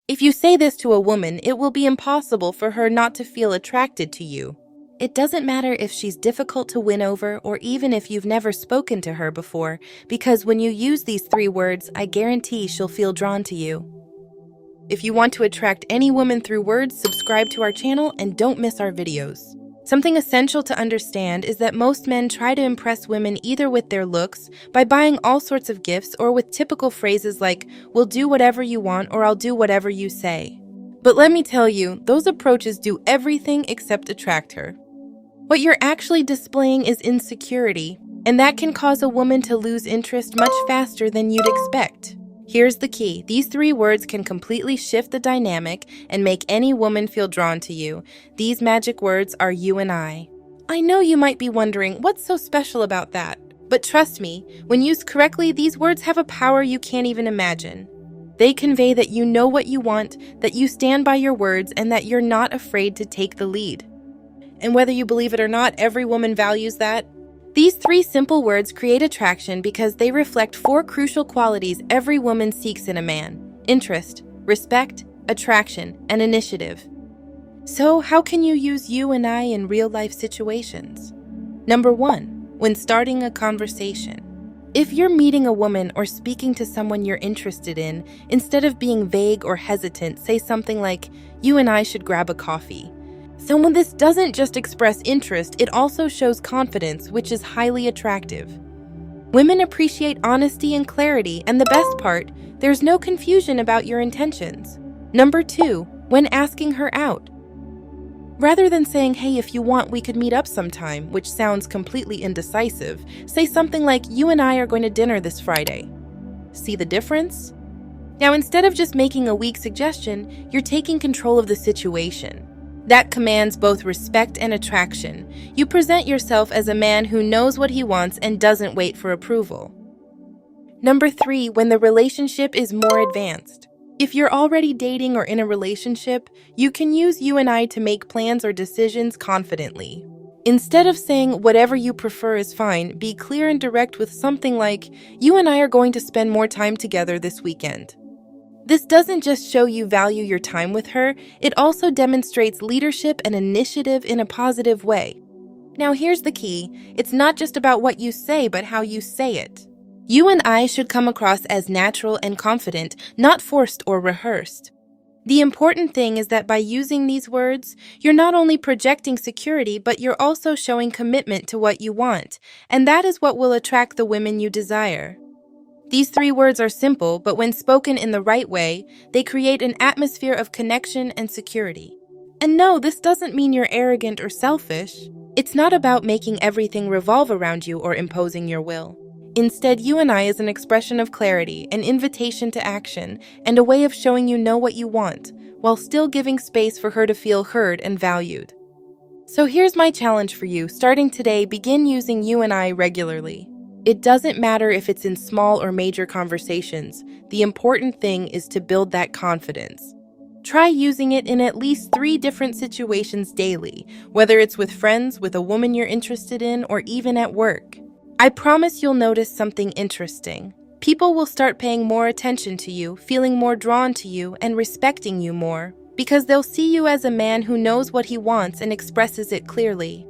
If you say this to a woman, it will be impossible for her not to feel attracted to you. It doesn't matter if she's difficult to win over or even if you've never spoken to her before, because when you use these 3 words, I guarantee she'll feel drawn to you. If you want to attract any woman through words, subscribe to our channel and don't miss our videos. Something essential to understand is that most men try to impress women either with their looks, by buying all sorts of gifts, or with typical phrases like, "We'll do whatever you want," or "I'll do whatever you say." But let me tell you, those approaches do everything except attract her. What you're actually displaying is insecurity, and that can cause a woman to lose interest much faster than you'd expect. Here's the key. These 3 words can completely shift the dynamic and make any woman feel drawn to you. These magic words are you and I. I know you might be wondering, what's so special about that? But trust me, when used correctly, these words have a power you can't even imagine. They convey that you know what you want, that you stand by your words, and that you're not afraid to take the lead. And whether you believe it or not, every woman values that. These 3 simple words create attraction because they reflect 4 crucial qualities every woman seeks in a man: interest, respect, attraction, and initiative. So, how can you use you and I in real-life situations? Number 1, when starting a conversation. If you're meeting a woman or speaking to someone you're interested in, instead of being vague or hesitant, say something like, "You and I should grab a coffee." So when this doesn't just express interest, it also shows confidence, which is highly attractive. Women appreciate honesty and clarity, and the best part, there's no confusion about your intentions. Number 2, when asking her out. Rather than saying, "Hey, if you want, we could meet up sometime," which sounds completely indecisive, say something like, "You and I are going to dinner this Friday." See the difference? Now, instead of just making a weak suggestion, you're taking control of the situation. That commands both respect and attraction. You present yourself as a man who knows what he wants and doesn't wait for approval. Number 3, when the relationship is more advanced. If you're already dating or in a relationship, you can use you and I to make plans or decisions confidently. Instead of saying whatever you prefer is fine, be clear and direct with something like, "You and I are going to spend more time together this weekend." This doesn't just show you value your time with her, it also demonstrates leadership and initiative in a positive way. Now here's the key, it's not just about what you say, but how you say it. You and I should come across as natural and confident, not forced or rehearsed. The important thing is that by using these words, you're not only projecting security, but you're also showing commitment to what you want, and that is what will attract the women you desire. These 3 words are simple, but when spoken in the right way, they create an atmosphere of connection and security. And no, this doesn't mean you're arrogant or selfish. It's not about making everything revolve around you or imposing your will. Instead, you and I is an expression of clarity, an invitation to action, and a way of showing you know what you want, while still giving space for her to feel heard and valued. So here's my challenge for you. Starting today, begin using you and I regularly. It doesn't matter if it's in small or major conversations. The important thing is to build that confidence. Try using it in at least 3 different situations daily, whether it's with friends, with a woman you're interested in, or even at work. I promise you'll notice something interesting. People will start paying more attention to you, feeling more drawn to you, and respecting you more, because they'll see you as a man who knows what he wants and expresses it clearly.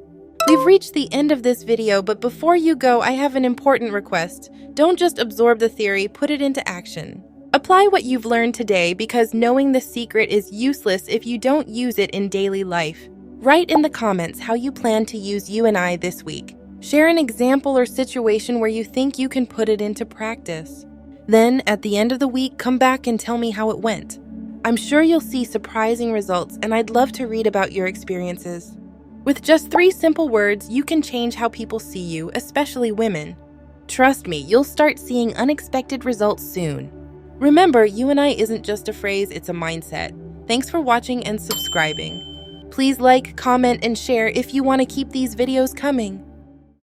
We've reached the end of this video, but before you go, I have an important request. Don't just absorb the theory, put it into action. Apply what you've learned today, because knowing the secret is useless if you don't use it in daily life. Write in the comments how you plan to use you and I this week. Share an example or situation where you think you can put it into practice. Then, at the end of the week, come back and tell me how it went. I'm sure you'll see surprising results, and I'd love to read about your experiences. With just 3 simple words, you can change how people see you, especially women. Trust me, you'll start seeing unexpected results soon. Remember, you and I isn't just a phrase, it's a mindset. Thanks for watching and subscribing. Please like, comment, and share if you want to keep these videos coming.